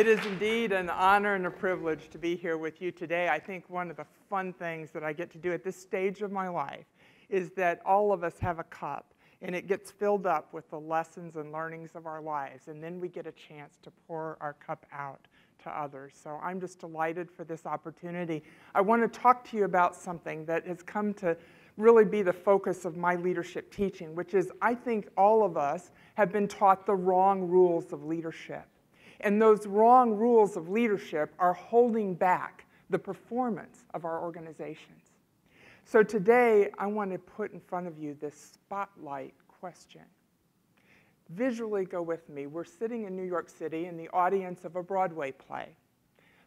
It is indeed an honor and a privilege to be here with you today. I think one of the fun things that I get to do at this stage of my life is that all of us have a cup, and it gets filled up with the lessons and learnings of our lives, and then we get a chance to pour our cup out to others. So I'm just delighted for this opportunity. I want to talk to you about something that has come to really be the focus of my leadership teaching, which is I think all of us have been taught the wrong rules of leadership. And those wrong rules of leadership are holding back the performance of our organizations. So today, I want to put in front of you this spotlight question. Visually go with me. We're sitting in New York City in the audience of a Broadway play.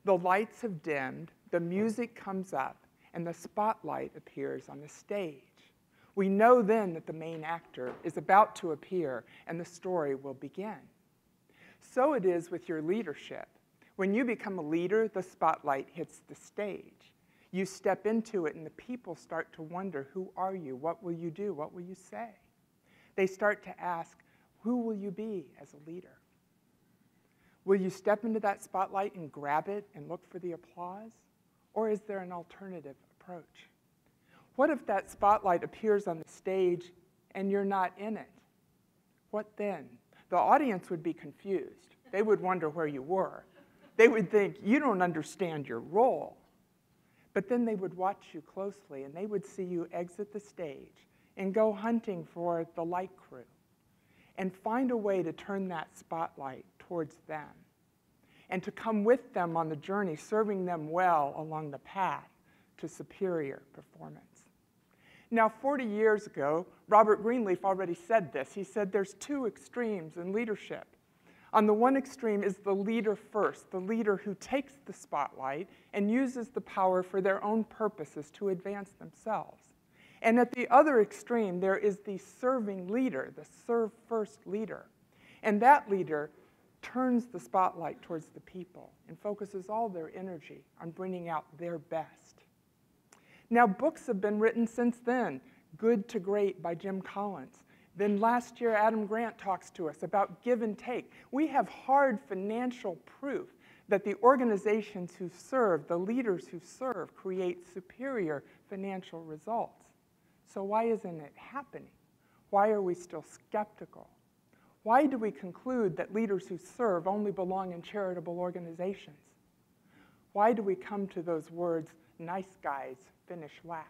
The lights have dimmed, the music comes up, and the spotlight appears on the stage. We know then that the main actor is about to appear and the story will begin. So it is with your leadership. When you become a leader, the spotlight hits the stage. You step into it and the people start to wonder, who are you? What will you do? What will you say? They start to ask, who will you be as a leader? Will you step into that spotlight and grab it and look for the applause? Or is there an alternative approach? What if that spotlight appears on the stage and you're not in it? What then? The audience would be confused. They would wonder where you were. They would think, you don't understand your role. But then they would watch you closely, and they would see you exit the stage and go hunting for the light crew and find a way to turn that spotlight towards them and to come with them on the journey, serving them well along the path to superior performance. Now, 40 years ago, Robert Greenleaf already said this. He said there's two extremes in leadership. On the one extreme is the leader first, the leader who takes the spotlight and uses the power for their own purposes to advance themselves. And at the other extreme, there is the serving leader, the serve first leader. And that leader turns the spotlight towards the people and focuses all their energy on bringing out their best. Now, books have been written since then. Good to Great by Jim Collins. Then last year, Adam Grant talks to us about give and take. We have hard financial proof that the organizations who serve, the leaders who serve, create superior financial results. So why isn't it happening? Why are we still skeptical? Why do we conclude that leaders who serve only belong in charitable organizations? Why do we come to those words, nice guys finish last?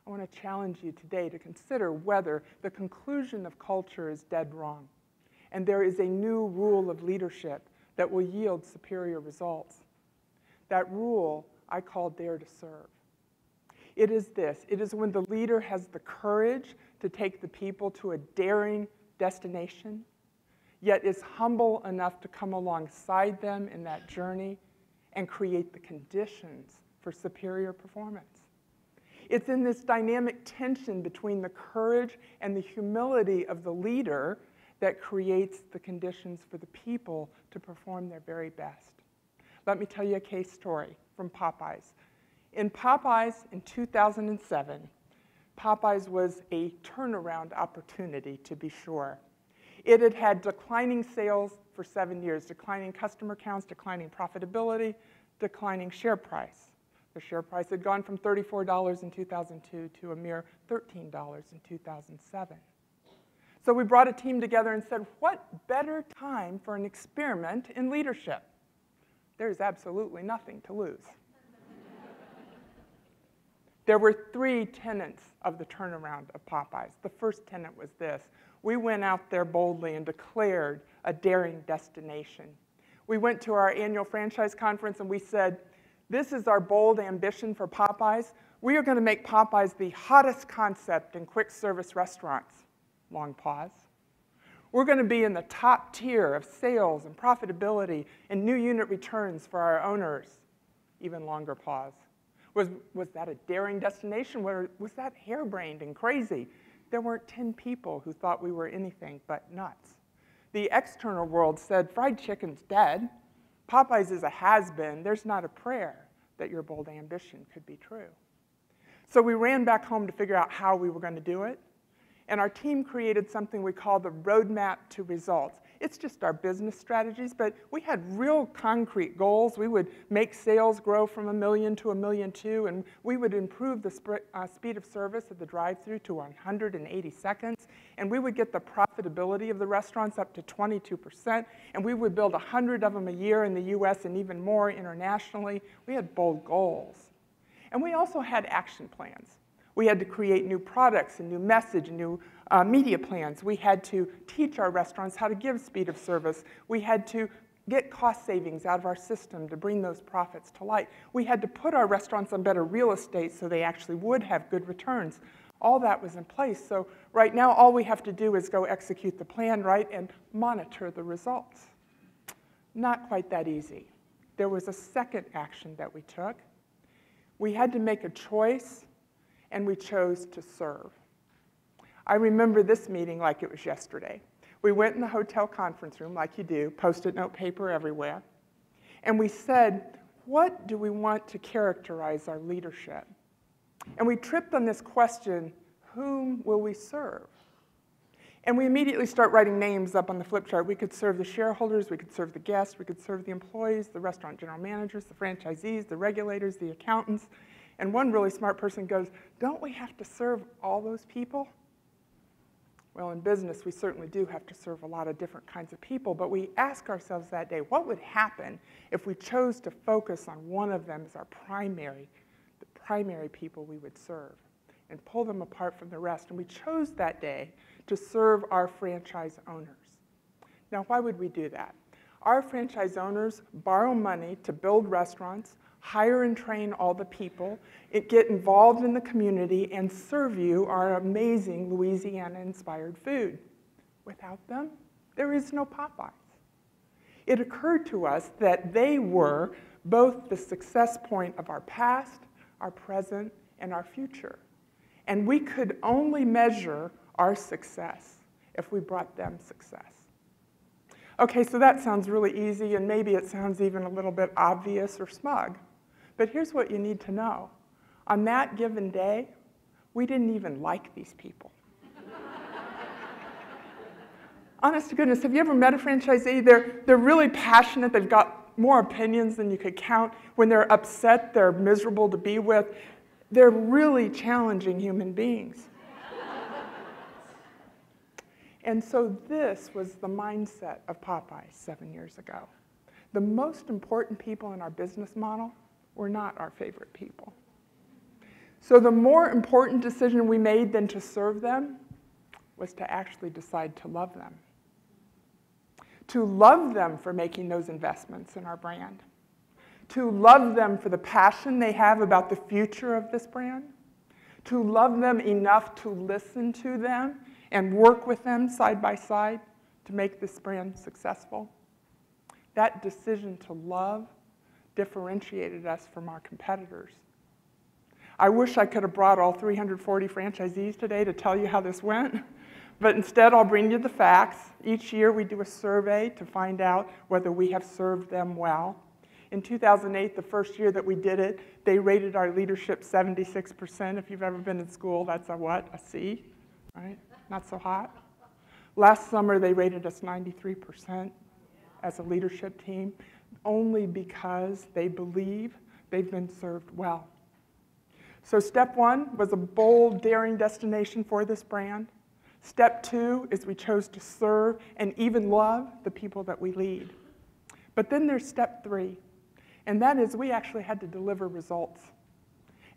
I want to challenge you today to consider whether the conclusion of culture is dead wrong, and there is a new rule of leadership that will yield superior results. That rule I call dare to serve. It is this. It is when the leader has the courage to take the people to a daring destination, yet is humble enough to come alongside them in that journey and create the conditions for superior performance. It's in this dynamic tension between the courage and the humility of the leader that creates the conditions for the people to perform their very best. Let me tell you a case story from Popeyes. In Popeyes in 2007, Popeyes was a turnaround opportunity, to be sure. It had had declining sales for 7 years, declining customer counts, declining profitability, declining share price. The share price had gone from $34 in 2002 to a mere $13 in 2007. So we brought a team together and said, what better time for an experiment in leadership? There's absolutely nothing to lose. There were 3 tenets of the turnaround of Popeyes. The first tenet was this. We went out there boldly and declared a daring destination. We went to our annual franchise conference and we said, this is our bold ambition for Popeyes. We are going to make Popeyes the hottest concept in quick service restaurants. Long pause. We're going to be in the top tier of sales and profitability and new unit returns for our owners. Even longer pause. Was that a daring destination? Was that harebrained and crazy? There weren't 10 people who thought we were anything but nuts. The external world said, fried chicken's dead. Popeyes is a has-been. There's not a prayer that your bold ambition could be true. So we ran back home to figure out how we were going to do it. And our team created something we call the roadmap to results. It's just our business strategies, but we had real concrete goals. We would make sales grow from 1 million to 1.2 million, and we would improve the speed of service at the drive-thru to 180 seconds, and we would get the profitability of the restaurants up to 22%, and we would build 100 of them a year in the US and even more internationally. We had bold goals. And we also had action plans. We had to create new products and new message and new media plans. We had to teach our restaurants how to give speed of service. We had to get cost savings out of our system to bring those profits to light. We had to put our restaurants on better real estate so they actually would have good returns. All that was in place. So right now, all we have to do is go execute the plan, right, and monitor the results. Not quite that easy. There was a second action that we took. We had to make a choice, and we chose to serve. I remember this meeting like it was yesterday. We went in the hotel conference room, like you do, Post-it note paper everywhere, and we said, what do we want to characterize our leadership? And we tripped on this question, whom will we serve? And we immediately start writing names up on the flip chart. We could serve the shareholders, we could serve the guests, we could serve the employees, the restaurant general managers, the franchisees, the regulators, the accountants. And one really smart person goes, don't we have to serve all those people? Well, in business, we certainly do have to serve a lot of different kinds of people, but we ask ourselves that day, what would happen if we chose to focus on one of them as the primary people we would serve, and pull them apart from the rest? And we chose that day to serve our franchise owners. Now, why would we do that? Our franchise owners borrow money to build restaurants, hire and train all the people, get involved in the community, and serve you our amazing Louisiana-inspired food. Without them, there is no Popeyes. It occurred to us that they were both the success point of our past, our present, and our future. And we could only measure our success if we brought them success. Okay, so that sounds really easy, and maybe it sounds even a little bit obvious or smug. But here's what you need to know. On that given day, we didn't even like these people. Honest to goodness, have you ever met a franchisee? They're really passionate. They've got more opinions than you could count. When they're upset, they're miserable to be with. They're really challenging human beings. And so this was the mindset of Popeyes 7 years ago. The most important people in our business model were not our favorite people. So the more important decision we made than to serve them was to actually decide to love them. To love them for making those investments in our brand. To love them for the passion they have about the future of this brand. To love them enough to listen to them and work with them side by side to make this brand successful. That decision to love differentiated us from our competitors. I wish I could have brought all 340 franchisees today to tell you how this went, but instead I'll bring you the facts. Each year we do a survey to find out whether we have served them well. In 2008, the first year that we did it, they rated our leadership 76%. If you've ever been in school, that's a what? A C, right? Not so hot. Last summer, they rated us 93% as a leadership team, only because they believe they've been served well. So step one was a bold, daring destination for this brand. Step two is we chose to serve and even love the people that we lead. But then there's step three, and that is we actually had to deliver results.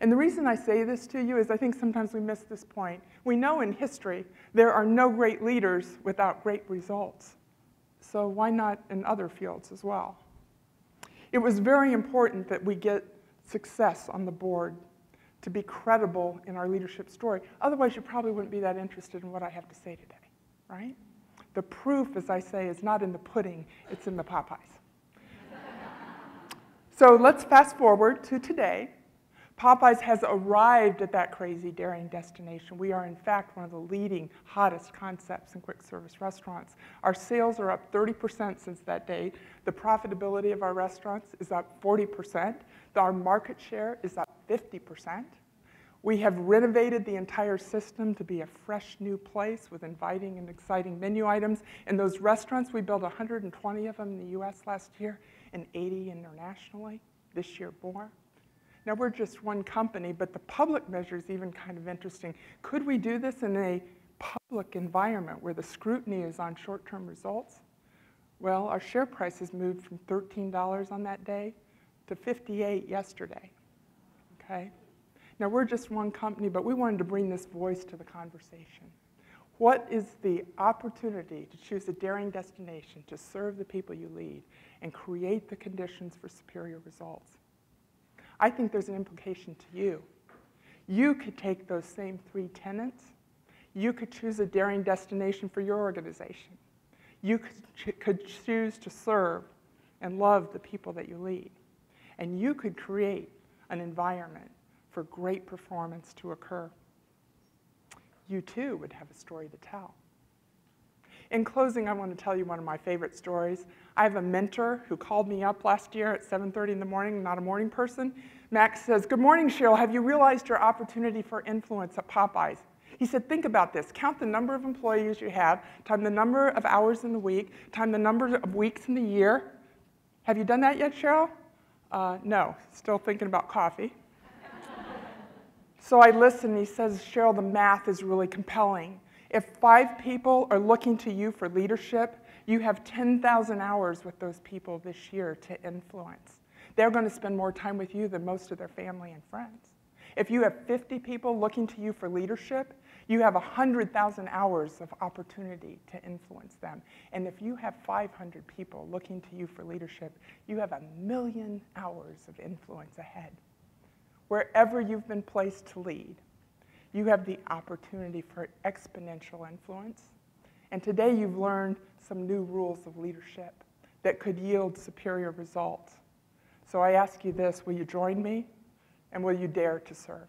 And the reason I say this to you is I think sometimes we miss this point. We know in history there are no great leaders without great results. So why not in other fields as well? It was very important that we get success on the board to be credible in our leadership story. Otherwise, you probably wouldn't be that interested in what I have to say today, right? The proof, as I say, is not in the pudding, it's in the Popeyes. So let's fast forward to today. Popeyes has arrived at that crazy, daring destination. We are, in fact, one of the leading, hottest concepts in quick service restaurants. Our sales are up 30% since that date. The profitability of our restaurants is up 40%. Our market share is up 50%. We have renovated the entire system to be a fresh new place with inviting and exciting menu items. And those restaurants, we built 120 of them in the US last year and 80 internationally, this year more. Now we're just one company, but the public measure is even kind of interesting. Could we do this in a public environment where the scrutiny is on short-term results? Well, our share price has moved from $13 on that day to $58 yesterday, okay? Now, we're just one company, but we wanted to bring this voice to the conversation. What is the opportunity to choose a daring destination to serve the people you lead and create the conditions for superior results? I think there's an implication to you. You could take those same 3 tenets. You could choose a daring destination for your organization. You could choose to serve and love the people that you lead. And you could create an environment for great performance to occur. You too would have a story to tell. In closing, I want to tell you one of my favorite stories. I have a mentor who called me up last year at 7:30 in the morning, not a morning person. Max says, "Good morning, Cheryl. Have you realized your opportunity for influence at Popeyes?" He said, "Think about this. Count the number of employees you have, time the number of hours in the week, time the number of weeks in the year. Have you done that yet, Cheryl?" No, still thinking about coffee. So I listened, and he says, "Cheryl, the math is really compelling. If 5 people are looking to you for leadership, you have 10,000 hours with those people this year to influence. They're going to spend more time with you than most of their family and friends. If you have 50 people looking to you for leadership, you have 100,000 hours of opportunity to influence them. And if you have 500 people looking to you for leadership, you have 1,000,000 hours of influence ahead. Wherever you've been placed to lead, you have the opportunity for exponential influence. And today you've learned some new rules of leadership that could yield superior results. So I ask you this, will you join me? And will you dare to serve?"